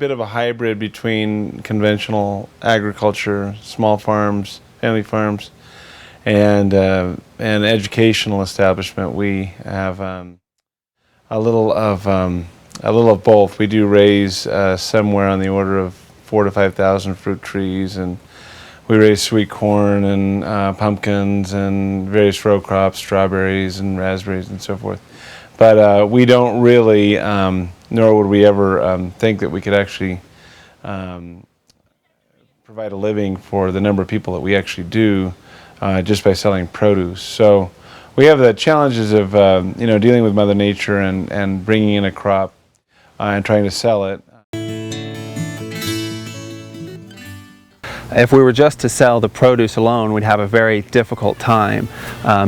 bit of a hybrid between conventional agriculture, small farms, family farms, and an educational establishment. We have a little of both. We do raise somewhere on the order of 4,000 to 5,000 fruit trees, and we raise sweet corn and pumpkins and various row crops, strawberries and raspberries and so forth. But we don't really, nor would we ever think that we could actually provide a living for the number of people that we actually do just by selling produce. So we have the challenges of dealing with Mother Nature and bringing in a crop and trying to sell it. If we were just to sell the produce alone, we'd have a very difficult time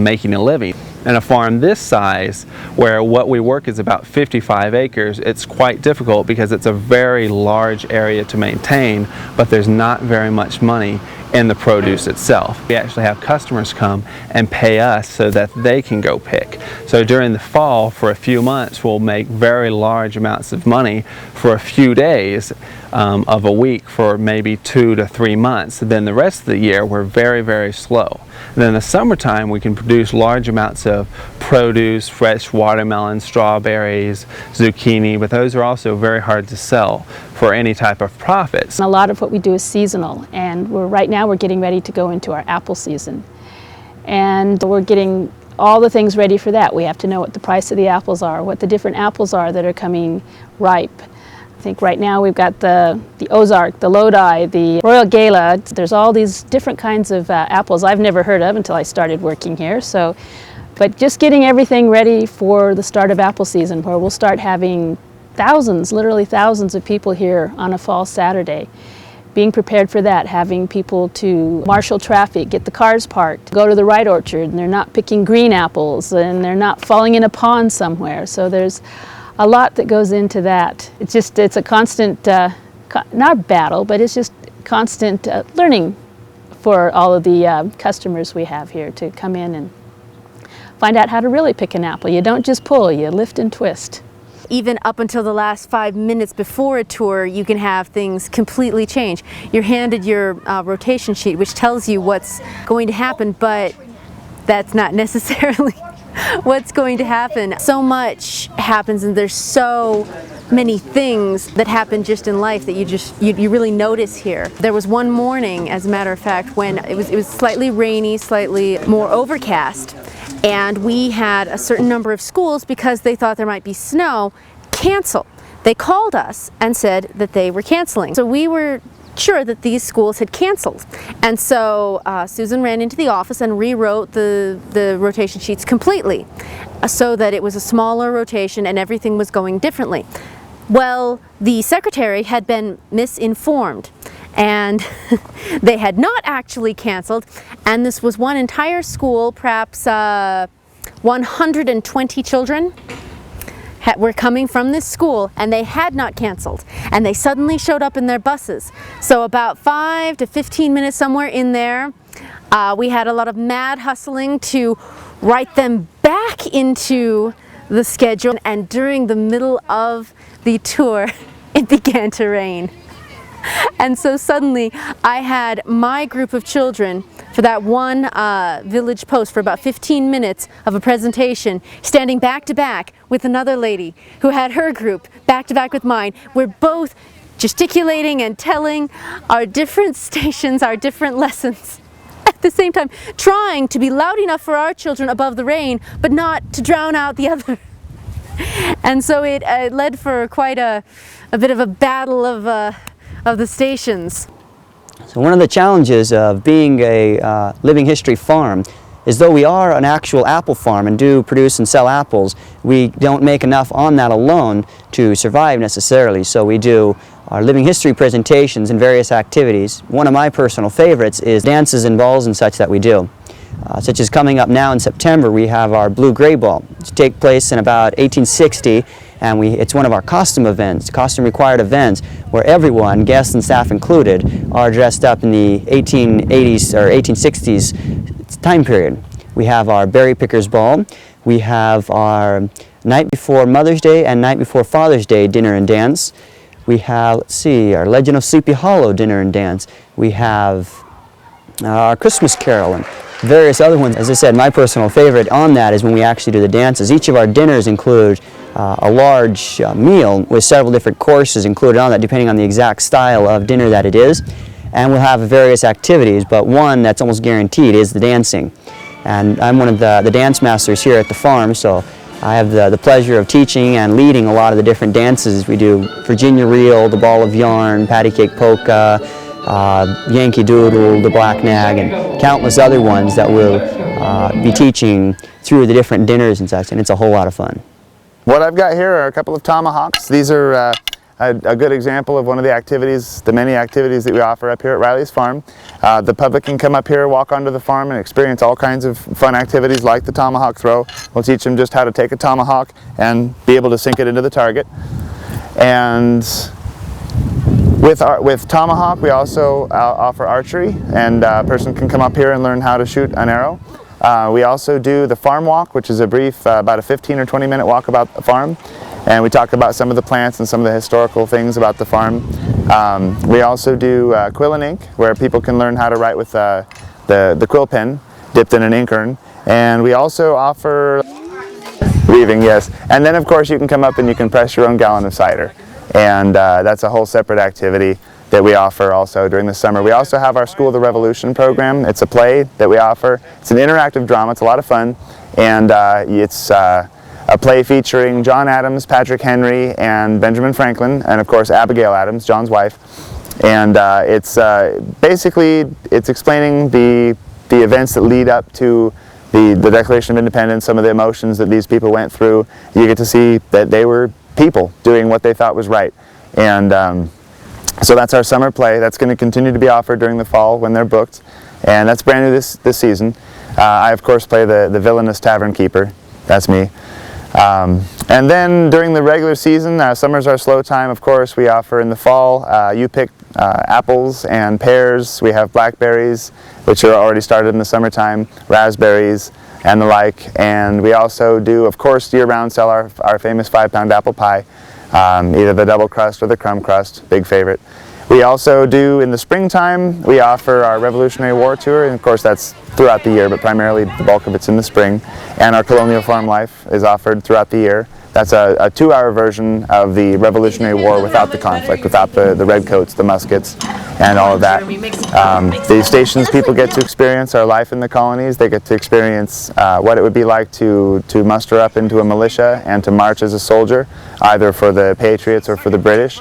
making a living. In a farm this size, where what we work is about 55 acres, it's quite difficult because it's a very large area to maintain, but there's not very much money in the produce itself. We actually have customers come and pay us so that they can go pick. So during the fall, for a few months, we'll make very large amounts of money for a few days of a week for maybe 2 to 3 months. Then the rest of the year, we're very, very slow. And then in the summertime, we can produce large amounts of produce, fresh watermelon, strawberries, zucchini, but those are also very hard to sell for any type of profits. A lot of what we do is seasonal, and right now we're getting ready to go into our apple season. And we're getting all the things ready for that. We have to know what the price of the apples are, what the different apples are that are coming ripe. I think right now we've got the Ozark, the Lodi, the Royal Gala. There's all these different kinds of apples I've never heard of until I started working here. But just getting everything ready for the start of apple season, where we'll start having thousands, literally thousands of people here on a fall Saturday. Being prepared for that, having people to marshal traffic, get the cars parked, go to the right orchard, and they're not picking green apples, and they're not falling in a pond somewhere. So there's a lot that goes into that. It's a constant, not battle, but it's just constant learning for all of the customers we have here to come in and find out how to really pick an apple. You don't just pull, you lift and twist. Even up until the last 5 minutes before a tour, you can have things completely change. You're handed your rotation sheet, which tells you what's going to happen, but that's not necessarily what's going to happen. So much happens, and there's so many things that happen just in life that you really notice here. There was one morning, as a matter of fact, when it was slightly rainy, slightly more overcast, and we had a certain number of schools, because they thought there might be snow, cancel. They called us and said that they were canceling. So we were sure that these schools had canceled. And so Susan ran into the office and rewrote the rotation sheets completely so that it was a smaller rotation and everything was going differently. Well, the secretary had been misinformed, and they had not actually canceled, and this was one entire school, perhaps 120 children were coming from this school, and they had not canceled, and they suddenly showed up in their buses. So about 5 to 15 minutes somewhere in there, we had a lot of mad hustling to write them back into the schedule, and during the middle of the tour it began to rain. And so suddenly I had my group of children for that one village post for about 15 minutes of a presentation, standing back to back with another lady who had her group back to back with mine. We're both gesticulating and telling our different stations, our different lessons, at the same time trying to be loud enough for our children above the rain, but not to drown out the other. And so it led for quite a bit of a battle of the stations. So one of the challenges of being a living history farm is, though we are an actual apple farm and do produce and sell apples, we don't make enough on that alone to survive necessarily. So we do our living history presentations and various activities. One of my personal favorites is dances and balls and such that we do. Such as coming up now in September, we have our Blue-Gray Ball. It's take place in about 1860, and it's one of our costume events, costume required events, where everyone, guests and staff included, are dressed up in the 1880s or 1860s time period. We have our Berry Pickers Ball. We have our night before Mother's Day and night before Father's Day dinner and dance. We have, let's see, our Legend of Sleepy Hollow dinner and dance. We have our Christmas Carol and various other ones. As I said, my personal favorite on that is when we actually do the dances. Each of our dinners include a large meal with several different courses included on that, depending on the exact style of dinner that it is. And we'll have various activities, but one that's almost guaranteed is the dancing. And I'm one of the dance masters here at the farm, so I have the pleasure of teaching and leading a lot of the different dances. We do Virginia Reel, the Ball of Yarn, Patty Cake Polka, Yankee Doodle, the Black Nag, and countless other ones that we'll be teaching through the different dinners and such, and it's a whole lot of fun. What I've got here are a couple of tomahawks. These are a good example of one of the activities, the many activities that we offer up here at Riley's Farm. The public can come up here, walk onto the farm, and experience all kinds of fun activities like the tomahawk throw. We'll teach them just how to take a tomahawk and be able to sink it into the target. And with tomahawk, we also offer archery, and a person can come up here and learn how to shoot an arrow. We also do the farm walk, which is a brief, about a 15 or 20 minute walk about the farm. And we talk about some of the plants and some of the historical things about the farm. We also do quill and ink, where people can learn how to write with the quill pen dipped in an ink urn. And we also offer weaving, yes. And then of course you can come up and you can press your own gallon of cider. And that's a whole separate activity that we offer also during the summer. We also have our School of the Revolution program. It's a play that we offer. It's an interactive drama. It's a lot of fun. And it's a play featuring John Adams, Patrick Henry, and Benjamin Franklin, and of course Abigail Adams, John's wife. And it's basically, it's explaining the events that lead up to the Declaration of Independence, some of the emotions that these people went through. You get to see that they were people doing what they thought was right. And so that's our summer play. That's going to continue to be offered during the fall when they're booked. And that's brand new this season. I of course play the villainous tavern keeper. That's me. And then during the regular season, summer's our slow time, of course. We offer in the fall, you pick apples and pears. We have blackberries, which are already started in the summertime, raspberries and the like. And we also do, of course, year-round sell our famous 5-pound apple pie, either the double crust or the crumb crust, big favorite. We also do, in the springtime, we offer our Revolutionary War tour, and of course that's throughout the year, but primarily the bulk of it's in the spring. And our Colonial Farm Life is offered throughout the year. That's a 2-hour version of the Revolutionary War without the conflict, without the redcoats, the muskets, and all of that. The stations people get to experience our life in the colonies. They get to experience what it would be like to muster up into a militia and to march as a soldier, either for the Patriots or for the British.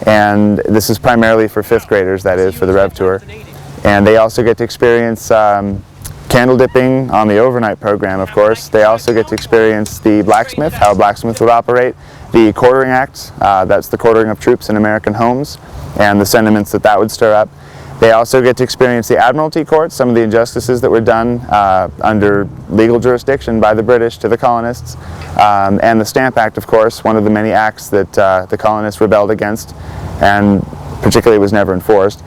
And this is primarily for 5th graders, that is, for the Rev Tour. And they also get to experience candle dipping on the overnight program, of course. They also get to experience the blacksmith, how a blacksmith would operate, the quartering act, that's the quartering of troops in American homes, and the sentiments that would stir up. They also get to experience the Admiralty Court, some of the injustices that were done under legal jurisdiction by the British to the colonists, and the Stamp Act, of course, one of the many acts that the colonists rebelled against, and particularly was never enforced.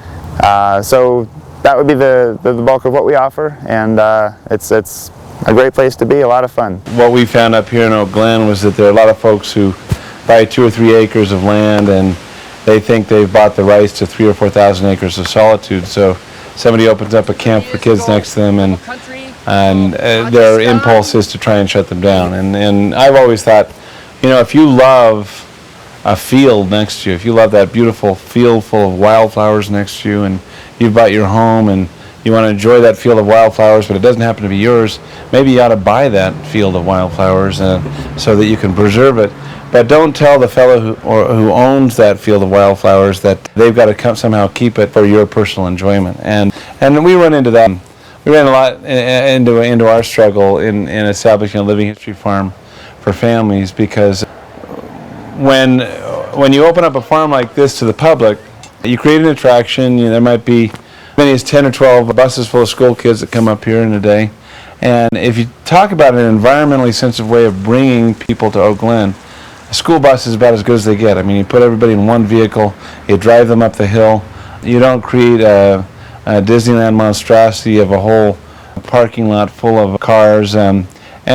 So that would be the bulk of what we offer, and it's a great place to be, a lot of fun. What we found up here in Oak Glen was that there are a lot of folks who buy 2 or 3 acres of land and they think they've bought the rights to 3,000 or 4,000 acres of solitude. So somebody opens up a camp for kids next to them, and their impulse is to try and shut them down. And I've always thought, you know, if you love a field next to you, if you love that beautiful field full of wildflowers next to you, and you've bought your home and you want to enjoy that field of wildflowers, but it doesn't happen to be yours, maybe you ought to buy that field of wildflowers so that you can preserve it. But don't tell the fellow who owns that field of wildflowers that they've got to somehow keep it for your personal enjoyment. And we run into that. We ran a lot into our struggle in establishing a living history farm for families, because when you open up a farm like this to the public, you create an attraction. There might be as many as 10 or 12 buses full of school kids that come up here in a day. And if you talk about an environmentally sensitive way of bringing people to Oak Glen, a school bus is about as good as they get. I mean, you put everybody in one vehicle, you drive them up the hill. You don't create a Disneyland monstrosity of a whole parking lot full of cars. And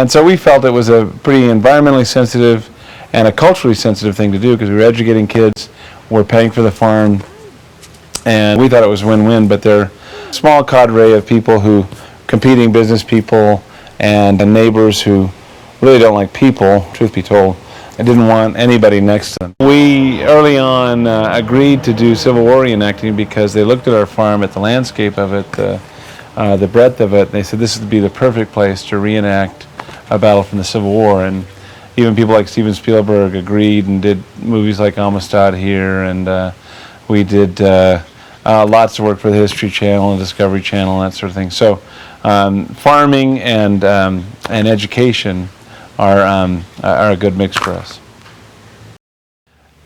so we felt it was a pretty environmentally sensitive and a culturally sensitive thing to do, because we were educating kids. We're paying for the farm, and we thought it was win-win, but they're a small cadre of people who, competing business people and neighbors who really don't like people, truth be told. I didn't want anybody next to them. We early on agreed to do Civil War reenacting because they looked at our farm, at the landscape of it, the breadth of it, and they said this would be the perfect place to reenact a battle from the Civil War. And even people like Steven Spielberg agreed and did movies like Amistad here, and we did lots of work for the History Channel and Discovery Channel and that sort of thing. So farming and education are a good mix for us.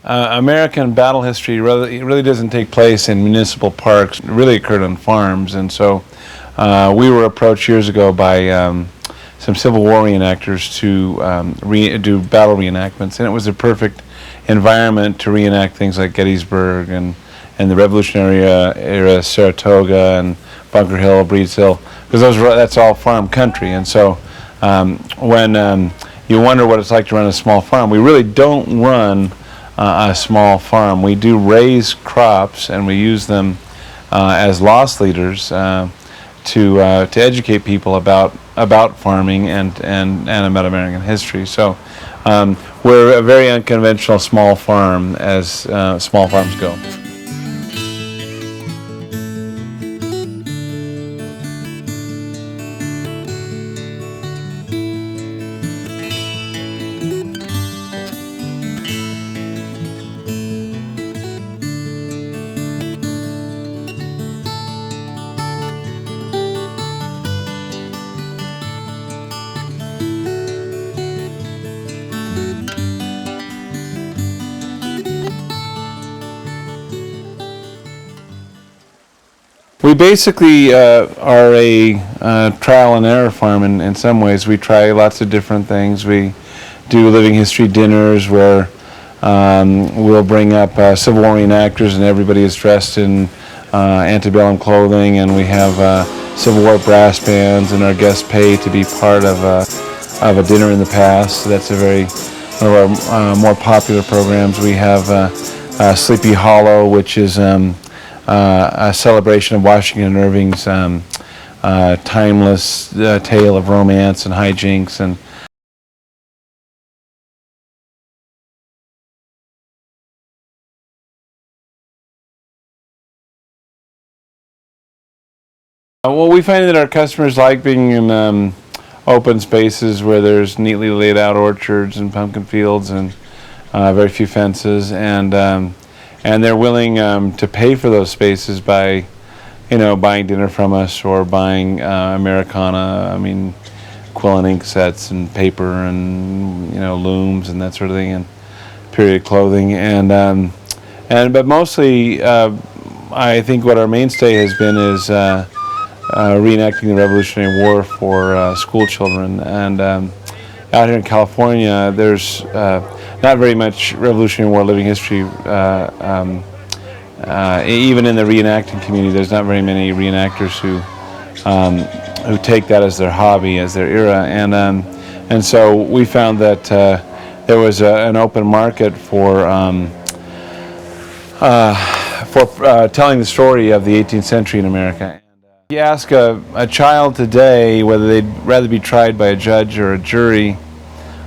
American battle history really doesn't take place in municipal parks. It really occurred on farms, and so we were approached years ago by some Civil War reenactors to do battle reenactments, and it was a perfect environment to reenact things like Gettysburg and the Revolutionary era Saratoga and Bunker Hill, Breeds Hill, because that's all farm country. And so when you wonder what it's like to run a small farm, we really don't run a small farm. We do raise crops, and we use them as loss leaders to educate people about farming and about American history. So we're a very unconventional small farm as small farms go. We basically are a trial and error farm in some ways. We try lots of different things. We do living history dinners where we'll bring up Civil War reenactors, and everybody is dressed in antebellum clothing, and we have Civil War brass bands, and our guests pay to be part of a dinner in the past. So that's one of our more popular programs. We have Sleepy Hollow, which is a celebration of Washington Irving's timeless tale of romance and hijinks. And well, we find that our customers like being in open spaces where there's neatly laid out orchards and pumpkin fields and very few fences, and they're willing to pay for those spaces by, buying dinner from us or buying Americana. I mean, quill and ink sets and paper and looms and that sort of thing, and period clothing, but mostly I think what our mainstay has been is reenacting the Revolutionary War for school children. And out here in California, there's not very much Revolutionary War living history. Even in the reenacting community, there's not very many reenactors who take that as their hobby, as their era. And so we found that there was an open market for telling the story of the 18th century in America. You ask a child today whether they'd rather be tried by a judge or a jury,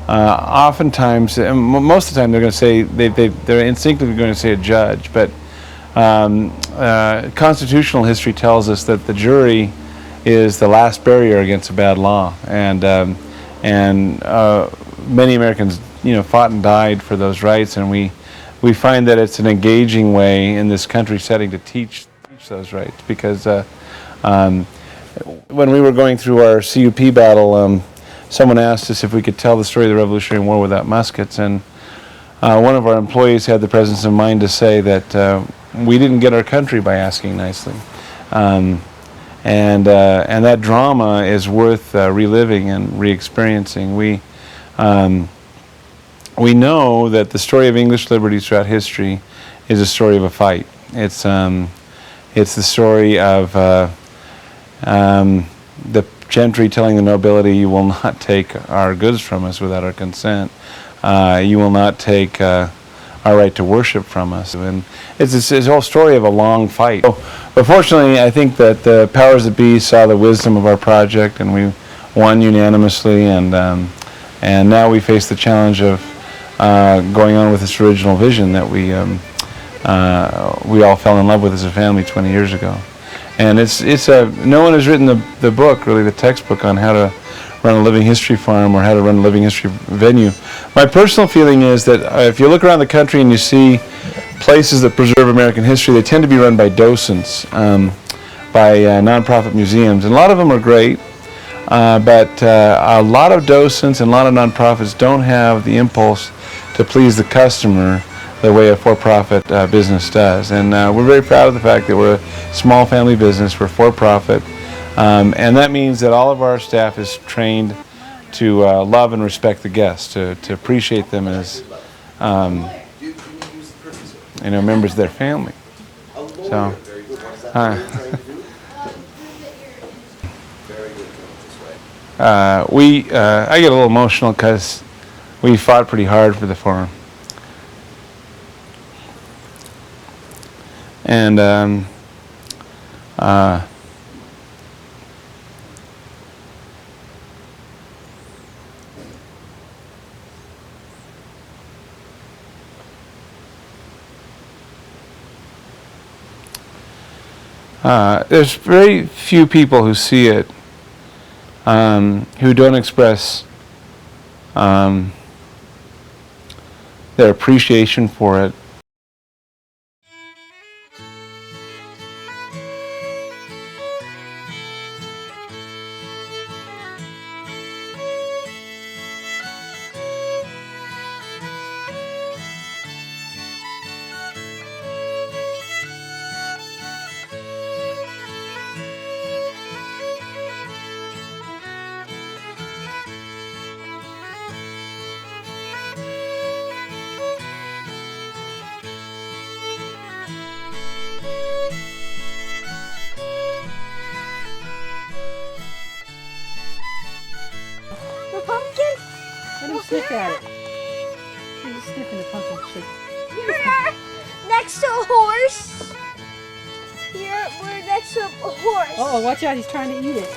oftentimes, most of the time they're going to say, they're instinctively going to say a judge, but constitutional history tells us that the jury is the last barrier against a bad law, and many Americans fought and died for those rights, and we find that it's an engaging way in this country setting to teach those rights, because when we were going through our CUP battle, someone asked us if we could tell the story of the Revolutionary War without muskets, and one of our employees had the presence of mind to say that we didn't get our country by asking nicely, and that drama is worth reliving and re-experiencing. We know that the story of English liberties throughout history is a story of a fight. It's the story of the gentry telling the nobility, you will not take our goods from us without our consent. You will not take our our right to worship from us. And it's this whole story of a long fight. But fortunately, I think that the powers that be saw the wisdom of our project, and we won unanimously, and now we face the challenge of going on with this original vision that we all fell in love with as a family 20 years ago. And no one has written the book, really the textbook, on how to run a living history farm or how to run a living history venue. My personal feeling is that if you look around the country and you see places that preserve American history, they tend to be run by docents, by nonprofit museums. And a lot of them are great, but a lot of docents and a lot of nonprofits don't have the impulse to please the customer the way a for-profit business does. And we're very proud of the fact that we're a small family business, we're for-profit, and that means that all of our staff is trained to love and respect the guests, to appreciate them as members of their family. So, I get a little emotional because we fought pretty hard for the farm. And there's very few people who see it, who don't express their appreciation for it. Pumpkin? Let him sniff at it. He's sniffing the pumpkin shit. You're next to a horse. We're next to a horse. Oh, watch out, he's trying to eat it.